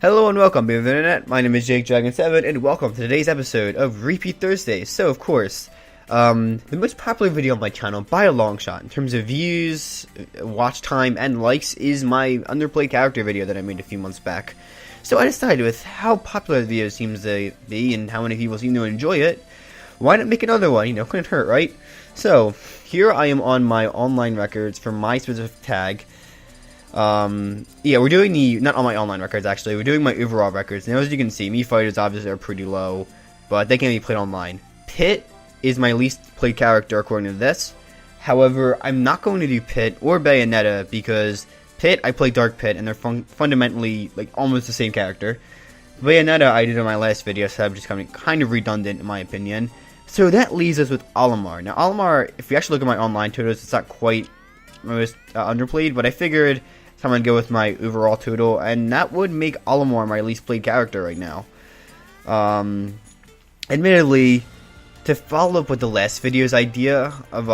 Hello and welcome, people of the internet. My name is JakeDragon7, and welcome to today's episode of Repeat Thursdays. So, of course, the most popular video on my channel by a long shot in terms of views, watch time, and likes is my Underplayed character video that I made a few months back. So I decided, with how popular the video seems to be and how many people seem to enjoy it, why not make another one? You know, couldn't hurt, right? So, here I am on my online records for my specific tag. Yeah, we're doing not on my online records actually, we're doing my overall records. Now as you can see, me fighters obviously are pretty low, but they can be played online. Pit is my least played character according to this. However, I'm not going to do Pit or Bayonetta because Pit, I play Dark Pit and they're fundamentally like almost the same character. Bayonetta I did in my last video, so I'm just kind of redundant in my opinion. So that leaves us with Olimar. Now Olimar, if you actually look at my online totals, it's not quite most underplayed, but I figured I'm going to go with my overall total, and that would make Olimar my least played character right now. Admittedly, to follow up with the last video's idea of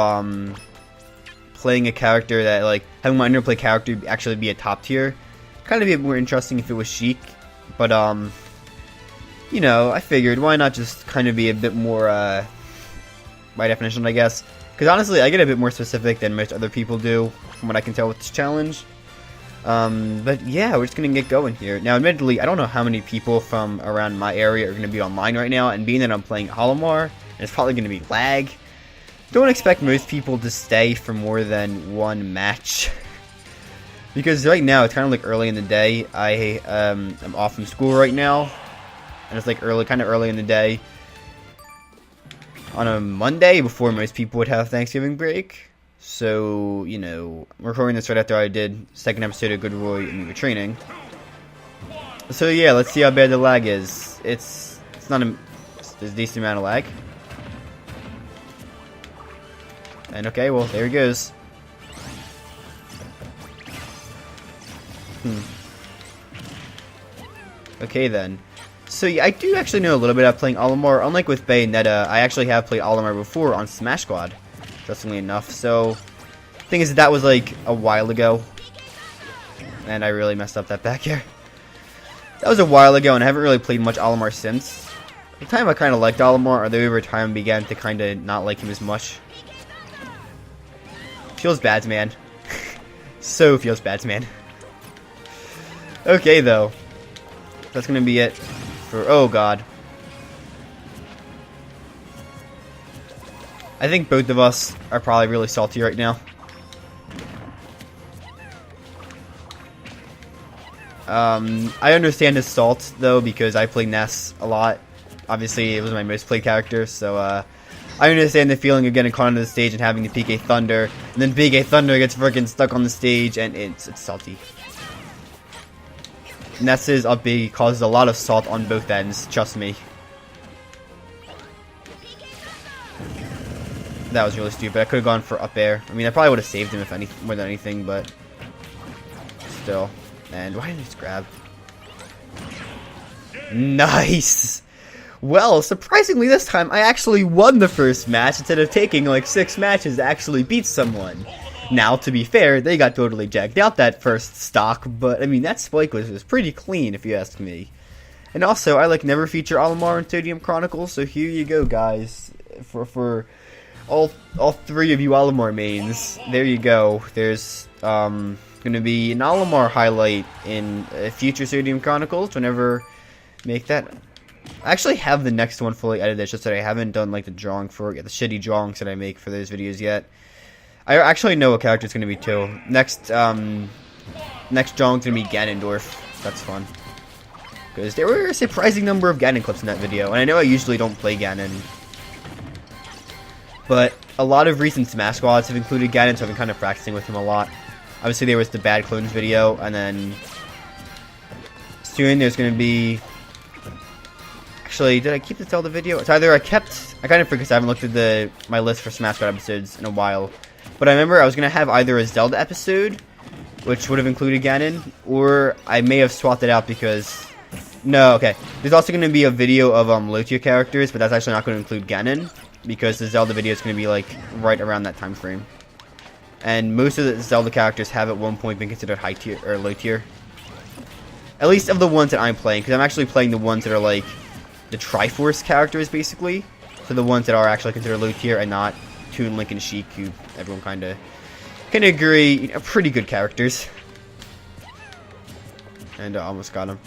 playing a character that, like, having my underplayed character actually be a top tier, kind of be more interesting if it was Sheik, but, you know, I figured why not just kind of be a bit more, by definition, I guess. Because honestly, I get a bit more specific than most other people do, from what I can tell with this challenge. But yeah, we're just gonna get going here. Now, admittedly, I don't know how many people from around my area are gonna be online right now, and being that I'm playing Olimar, and it's probably gonna be lag, don't expect most people to stay for more than one match. Because right now, it's kind of like early in the day. I'm off from school right now, and it's like kind of early in the day. On a Monday before most people would have Thanksgiving break. So, you know, I'm recording this right after I did second episode of Good Roy and we were training. So yeah, let's see how bad the lag is. It's not there's a decent amount of lag. And okay, well, there he goes. Okay then. So yeah, I do actually know a little bit about playing Olimar. Unlike with Bayonetta, I actually have played Olimar before on Smash Squad, interestingly enough. So, thing is that was like a while ago, and I really messed up that back here. That was a while ago, and I haven't really played much Olimar since. At the time I kind of liked Olimar, although over time began to kind of not like him as much. Feels bad, man. So feels bad, man. Okay, though. That's gonna be it. Oh god. I think both of us are probably really salty right now. I understand his salt though because I play Ness a lot. Obviously it was my most played character, so I understand the feeling of getting caught onto the stage and having to PK Thunder, and then PK Thunder gets freaking stuck on the stage and it's salty. Ness's up B causes a lot of salt on both ends, trust me. That was really stupid. I could have gone for up air. I mean, I probably would have saved him if more than anything, but still. And why didn't I just grab? Nice! Well, surprisingly this time, I actually won the first match instead of taking like 6 matches to actually beat someone. Now, to be fair, they got totally jacked out that first stock, but I mean, that spike was pretty clean if you ask me. And also, I like never feature Olimar in Sodium Chronicles, so here you go, guys. For all 3 of you Olimar mains, there you go. There's gonna be an Olimar highlight in future Sodium Chronicles whenever make that. I actually have the next one fully edited, it's just that I haven't done like the drawing for it yet, the shitty drawings that I make for those videos yet. I actually know what character it's going to be too. Next drawing's going to be Ganondorf. That's fun. Because there were a surprising number of Ganon clips in that video. And I know I usually don't play Ganon. But a lot of recent Smash Squads have included Ganon, so I've been kind of practicing with him a lot. Obviously there was the Bad Clones video, and then soon there's going to be... Actually, did I keep the Zelda video? It's either I kind of forget because I haven't looked at my list for Smash Squad episodes in a while. But I remember I was going to have either a Zelda episode, which would have included Ganon, or I may have swapped it out because... No, okay. There's also going to be a video of low tier characters, but that's actually not going to include Ganon, because the Zelda video is going to be like right around that time frame. And most of the Zelda characters have at one point been considered high tier or low tier. At least of the ones that I'm playing, because I'm actually playing the ones that are like the Triforce characters, basically. So the ones that are actually considered low tier and not Toon, Link, and Sheik, who everyone kind of can agree, you know, pretty good characters. And almost got him.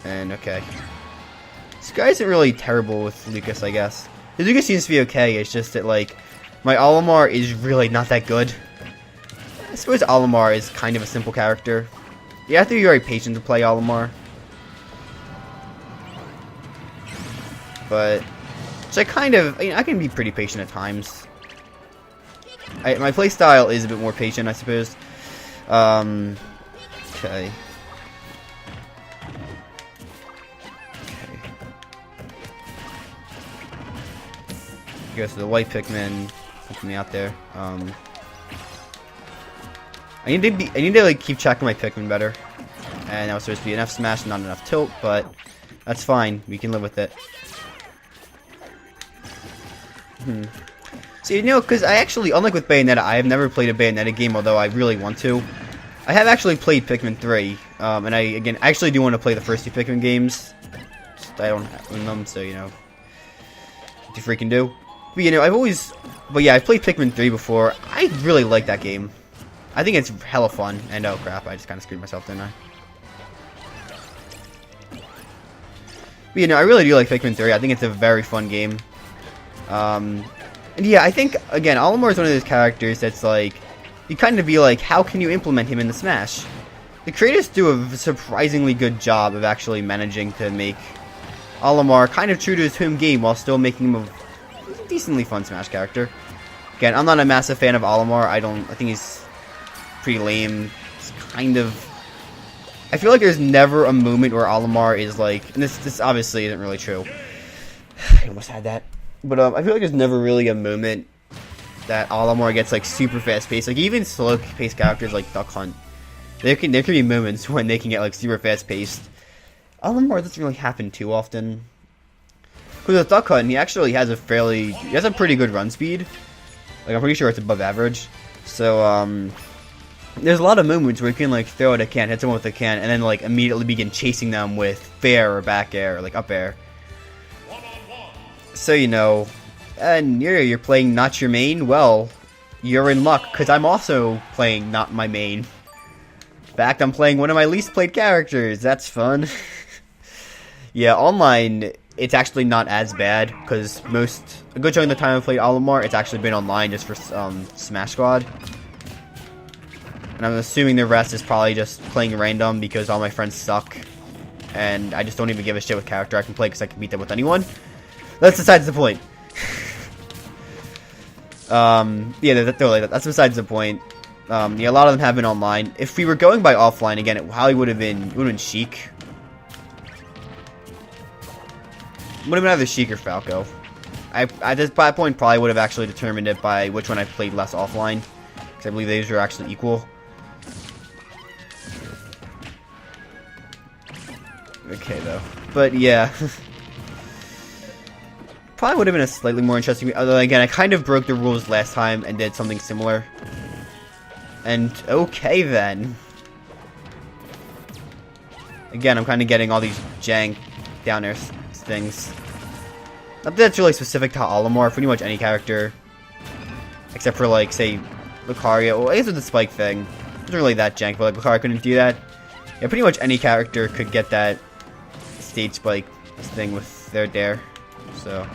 And okay. This guy isn't really terrible with Lucas, I guess. The Lucas seems to be okay, it's just that, like, my Olimar is really not that good. I suppose Olimar is kind of a simple character. You have to be very patient to play Olimar. But, so I kind of, I can be pretty patient at times. My playstyle is a bit more patient, I suppose. Okay. Goes to the white Pikmin, put me out there. I need to like keep checking my Pikmin better. And that was supposed to be an F smash, not enough tilt, but that's fine. We can live with it. So, you know, because I actually, unlike with Bayonetta, I have never played a Bayonetta game, although I really want to. I have actually played Pikmin 3, and I actually do want to play the first two Pikmin games. Just, I don't own them, so, you know, what you freaking do. But, you know, I've played Pikmin 3 before. I really like that game. I think it's hella fun, and oh crap, I just kind of screwed myself, didn't I? But, you know, I really do like Pikmin 3. I think it's a very fun game. And yeah, I think, again, Olimar is one of those characters that's like, you kind of be like, how can you implement him in the Smash? The creators do a surprisingly good job of actually managing to make Olimar kind of true to his home game while still making him a decently fun Smash character. Again, I'm not a massive fan of Olimar. I think he's pretty lame. It's kind of, I feel like there's never a moment where Olimar is like, and this obviously isn't really true. I almost had that. But I feel like there's never really a moment that Olimar gets like super fast paced. Like even slow paced characters like Duck Hunt, there can be moments when they can get like super fast paced. Olimar doesn't really happen too often. Because with Duck Hunt, he actually has a pretty good run speed. Like I'm pretty sure it's above average. So there's a lot of moments where you can like throw out a can, hit someone with a can, and then like immediately begin chasing them with fair or back air or like up air. So, you know, and you're playing not your main, well, you're in luck, because I'm also playing not my main. In fact, I'm playing one of my least played characters. That's fun. Yeah, online, it's actually not as bad, because a good chunk of the time I've played Olimar, it's actually been online just for Smash Squad. And I'm assuming the rest is probably just playing random, because all my friends suck. And I just don't even give a shit what character I can play, because I can beat them with anyone. That's besides the point. Yeah, that's besides the point. Yeah, a lot of them have been online. If we were going by offline, again, it probably would have been Sheik. Would have been either Sheik or Falco. At this point, probably would have actually determined it by which one I played less offline. Because I believe these are actually equal. Okay, though. But, yeah. Probably would have been a slightly more interesting, although again, I kind of broke the rules last time and did something similar. And okay then. Again, I'm kind of getting all these jank down air things. Not that that's really specific to Olimar, pretty much any character. Except for like, say, Lucario. Well, I guess with the spike thing, it wasn't really that jank, but like Lucario couldn't do that. Yeah, pretty much any character could get that stage spike thing with their dare. So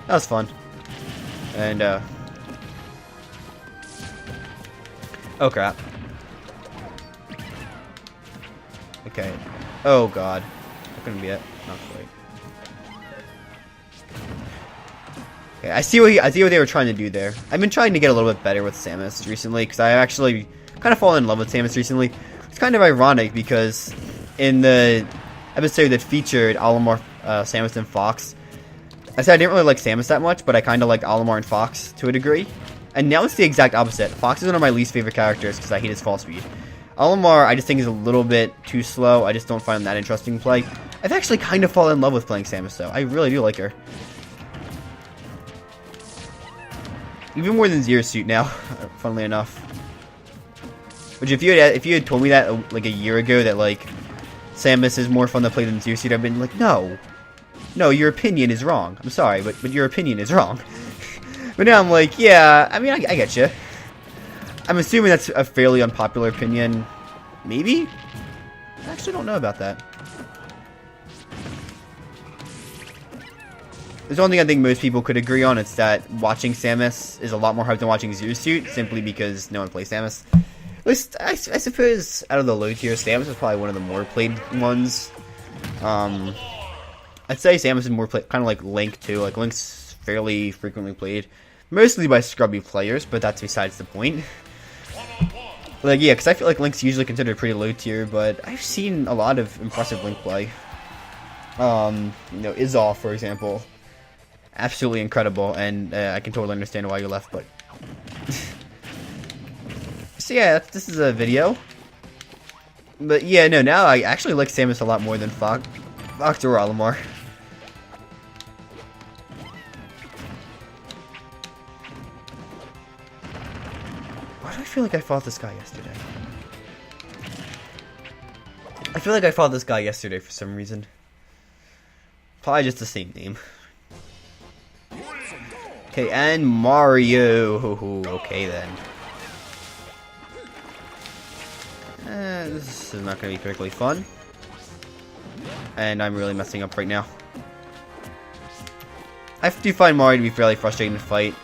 that was fun. And oh crap. Okay. Oh god. That couldn't be it. Not quite. Okay, I see what they were trying to do there. I've been trying to get a little bit better with Samus recently, because I actually kind of fallen in love with Samus recently. It's kind of ironic because in the episode that featured Olimar, Samus, and Fox, I said I didn't really like Samus that much, but I kind of liked Olimar and Fox to a degree. And now it's the exact opposite. Fox is one of my least favorite characters because I hate his fall speed. Olimar, I just think is a little bit too slow. I just don't find him that interesting to play. I've actually kind of fallen in love with playing Samus, though. I really do like her. Even more than Zero Suit now, funnily enough. Which if you had told me that like a year ago that like Samus is more fun to play than Zero Suit, I've been like, no, your opinion is wrong. I'm sorry, but your opinion is wrong. But now I'm like, yeah, I mean, I get you. I'm assuming that's a fairly unpopular opinion. Maybe? I actually don't know about that. There's one thing I think most people could agree on. It's that watching Samus is a lot more hype than watching Zero Suit, simply because no one plays Samus. At least, I suppose, out of the low tier, Samus is probably one of the more played ones. I'd say Samus is more played, kind of like Link too. Like Link's fairly frequently played, mostly by scrubby players, but that's besides the point. Like, yeah, because I feel like Link's usually considered pretty low tier, but I've seen a lot of impressive Link play. You know, Izal, for example. Absolutely incredible, and I can totally understand why you left, but... So yeah, this is a video. But yeah, no, now I actually like Samus a lot more than Fox or Olimar. Why do I feel like I fought this guy yesterday? I feel like I fought this guy yesterday for some reason. Probably just the same name. Okay, and Mario. Okay then. This is not going to be particularly fun. And I'm really messing up right now. I do find Mario to be fairly frustrating to fight.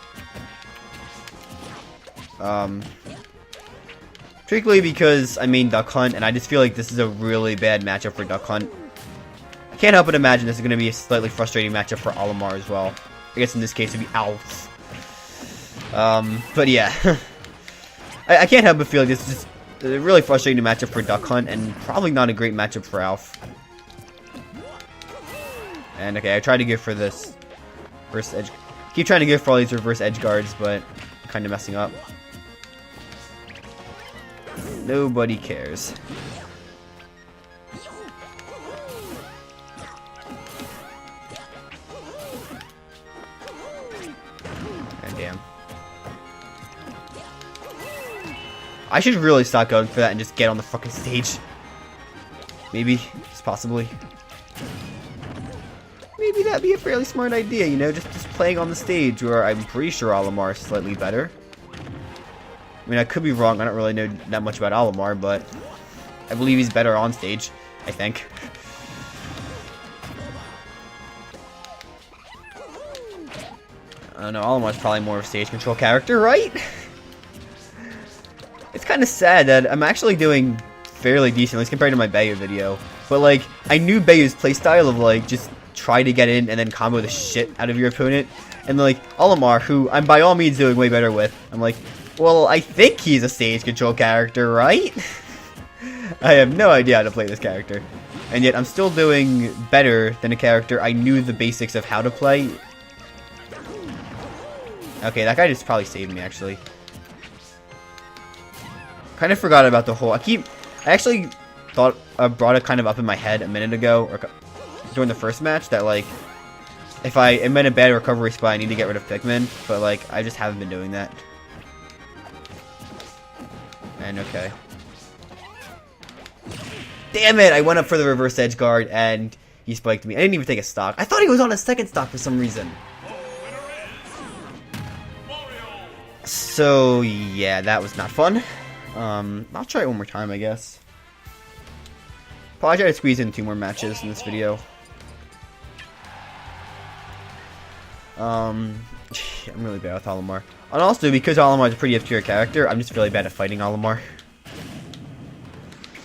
Particularly because I main Duck Hunt, and I just feel like this is a really bad matchup for Duck Hunt. I can't help but imagine this is going to be a slightly frustrating matchup for Olimar as well. I guess in this case it'd be Alf. But yeah. I can't help but feel like this is just a really frustrating matchup for Duck Hunt, and probably not a great matchup for Alf. And okay, I tried to go for this reverse edge. Keep trying to go for all these reverse edge guards, but I'm kind of messing up. Nobody cares. Damn. I should really stop going for that and just get on the fucking stage. Maybe. Just possibly. Maybe that'd be a fairly smart idea, you know, just playing on the stage, where I'm pretty sure Olimar is slightly better. I mean, I could be wrong, I don't really know that much about Olimar, but I believe he's better on stage, I think. I don't know, Olimar's probably more of a stage control character, right? It's kind of sad that I'm actually doing fairly decent, at least compared to my Bayu video. But, like, I knew Bayu's playstyle of, like, just try to get in and then combo the shit out of your opponent. And, like, Olimar, who I'm by all means doing way better with, I'm like, well, I think he's a stage control character, right? I have no idea how to play this character. And yet I'm still doing better than a character I knew the basics of how to play. Okay, that guy just probably saved me, actually. Kind of forgot about the whole... I actually thought I brought it kind of up in my head a minute ago, or during the first match, that, like, if I am in a bad recovery spot, I need to get rid of Pikmin, but, like, I just haven't been doing that. And okay. Damn it! I went up for the reverse edge guard, and he spiked me. I didn't even take a stock. I thought he was on a second stock for some reason. So, yeah, that was not fun. I'll try it one more time, I guess. Probably try to squeeze in 2 more matches in this video. I'm really bad with Olimar. And also, because Olimar is a pretty obscure character, I'm just really bad at fighting Olimar.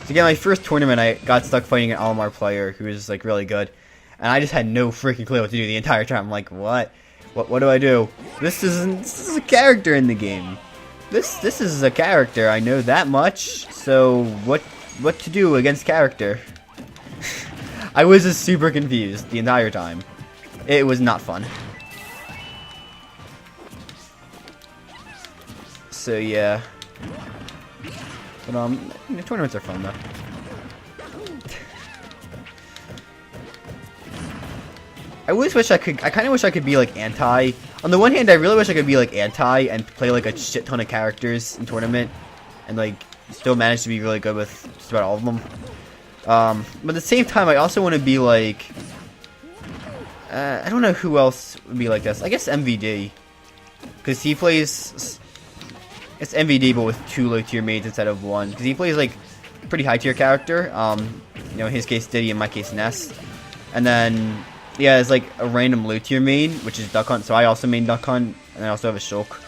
So again, my first tournament, I got stuck fighting an Olimar player who was, like, really good. And I just had no freaking clue what to do the entire time. I'm like, what? What do I do? This is a character in the game. This is a character, I know that much. So, what to do against character? I was just super confused the entire time. It was not fun. So yeah. But tournaments are fun though. I kind of wish I could be like anti On the one hand, I really wish I could be like anti and play like a shit ton of characters in tournament, and like still manage to be really good with just about all of them. But at the same time, I also want to be like, I don't know who else would be like this. I guess MVD, because he plays. It's MVD, but with 2 low tier mains instead of 1, because he plays like pretty high tier character. You know, in his case Diddy, in my case Ness, and then yeah, it's like a random low tier main, which is Duck Hunt. So I also main Duck Hunt, and I also have a Shulk.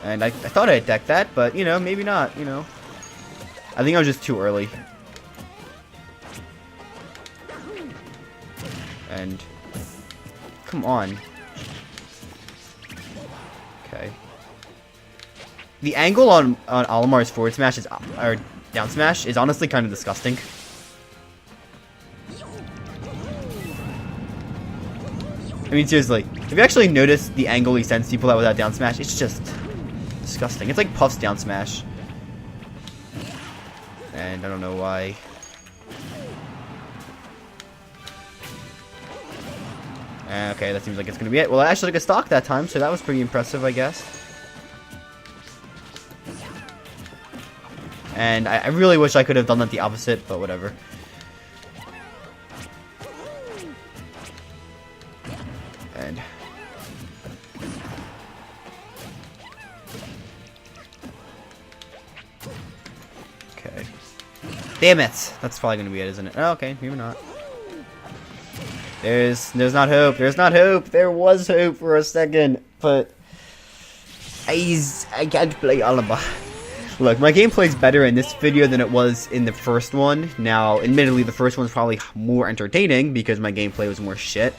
And I thought I decked that, but you know, maybe not. You know, I think I was just too early. And come on. Okay. The angle on Olimar's forward smash is, or down smash, is honestly kind of disgusting. I mean, seriously, if you actually notice the angle he sends people out without down smash, it's just disgusting. It's like Puff's down smash. And I don't know why. Okay, that seems like it's gonna be it. Well, I actually took a stock that time, so that was pretty impressive, I guess. And I really wish I could have done that the opposite, but whatever. And okay. Damn it! That's probably gonna be it, isn't it? Oh, okay, maybe not. There's not hope. There's not hope. There was hope for a second, but I can't play Alaba. Look, my gameplay's better in this video than it was in the first one. Now, admittedly, the first one's probably more entertaining because my gameplay was more shit.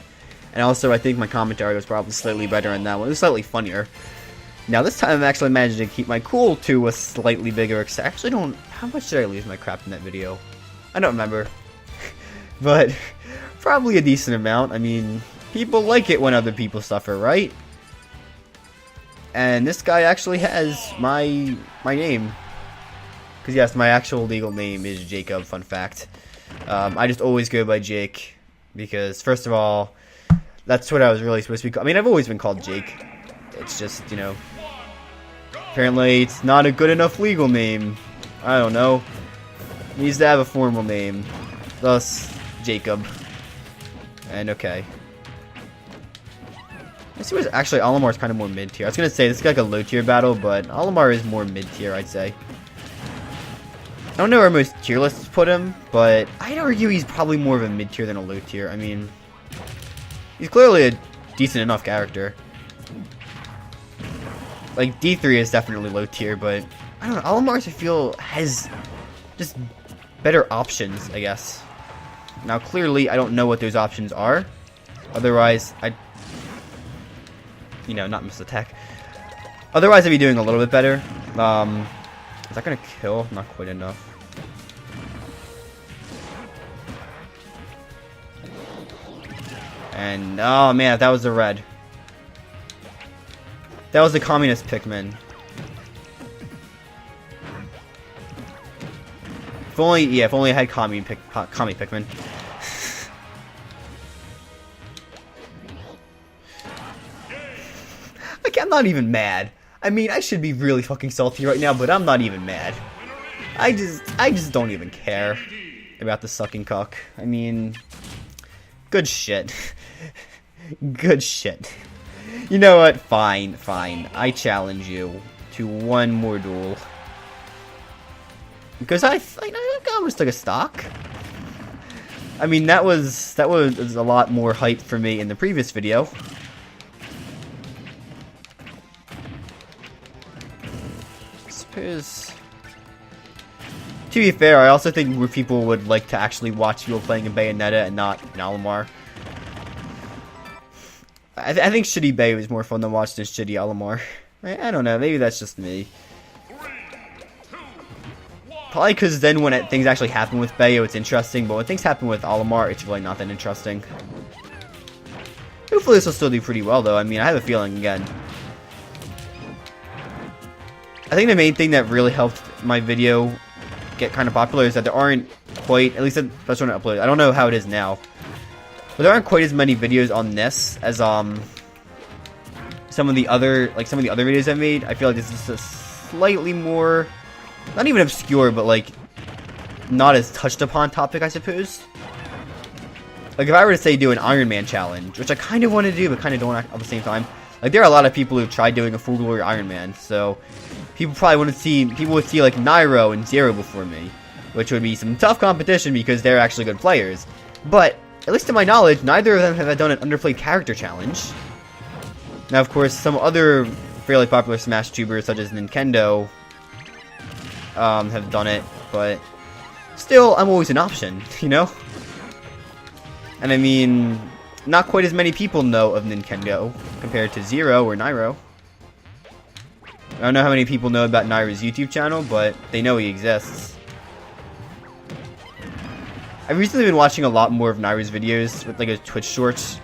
And also, I think my commentary was probably slightly better in that one. It was slightly funnier. Now, this time I'm actually managing to keep my cool to a slightly bigger extent. I actually don't... How much did I lose my crap in that video? I don't remember. But probably a decent amount. I mean, people like it when other people suffer, right? And this guy actually has my name. Because yes, my actual legal name is Jacob, fun fact. I just always go by Jake. Because, first of all, that's what I was really supposed to be called. I mean, I've always been called Jake. It's just, you know, apparently it's not a good enough legal name. I don't know. It needs to have a formal name. Thus, Jacob. And okay. This was actually Olimar's kind of more mid tier. I was gonna say this is like a low tier battle, but Olimar is more mid tier, I'd say. I don't know where most tier lists put him, but I'd argue he's probably more of a mid tier than a low tier. I mean, he's clearly a decent enough character. Like D3 is definitely low tier, but I don't know. Olimar's I feel has just better options, I guess. Now clearly I don't know what those options are. Otherwise I'd, you know, not miss the tech. Otherwise I'd be doing a little bit better. Is that gonna kill? Not quite enough. And oh man, that was the red. That was the communist Pikmin. If only I had commie Pikmin. Like, I'm not even mad. I mean, I should be really fucking salty right now, but I'm not even mad. I just don't even care about the sucking cuck. I mean, good shit. Good shit. You know what? Fine. I challenge you to one more duel. Because I almost took a stock. I mean, that was a lot more hype for me in the previous video. I suppose. To be fair, I also think more people would like to actually watch people playing in Bayonetta and not in Olimar. I think shitty Bay was more fun to watch than shitty Olimar. I don't know, maybe that's just me. Probably because then when things actually happen with Bayo, it's interesting, but when things happen with Olimar, it's really not that interesting. Hopefully this will still do pretty well, though. I mean, I have a feeling, again. I think the main thing that really helped my video get kind of popular is that there aren't quite, at least that's when I uploaded. I don't know how it is now. But there aren't quite as many videos on this as, some of the other videos I've made, I feel like this is a slightly more, not even obscure, but like not as touched upon topic, I suppose. Like if I were to say do an Iron Man challenge, which I kind of want to do, but kind of don't at the same time. Like there are a lot of people who've tried doing a full glory Iron Man, so people would see like Nairo and Zero before me, which would be some tough competition because they're actually good players. But at least to my knowledge, neither of them have done an Underplayed character challenge. Now, of course, some other fairly popular Smash tubers, such as Nintendo, have done it, but still, I'm always an option, you know? And I mean, not quite as many people know of Nintendo compared to Zero or Nairo. I don't know how many people know about Nairo's YouTube channel, but they know he exists. I've recently been watching a lot more of Nairo's videos with like his Twitch shorts,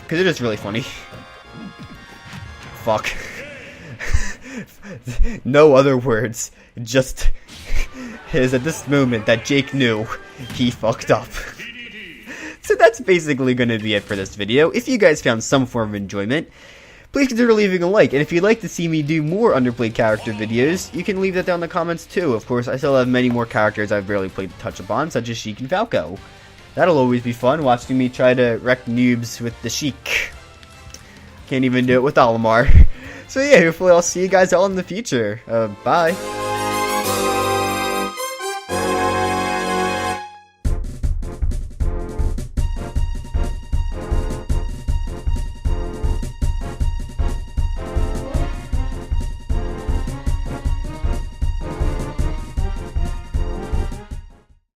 because they're just really funny. Fuck. No other words. Just is at this moment that Jake knew he fucked up. So that's basically going to be it for this video. If you guys found some form of enjoyment, please consider leaving a like. And if you'd like to see me do more Underplayed character videos, you can leave that down in the comments too. Of course, I still have many more characters I've barely played to touch upon, such as Sheik and Falco. That'll always be fun, watching me try to wreck noobs with the Sheik. Can't even do it with Olimar. So yeah, hopefully I'll see you guys all in the future. Bye.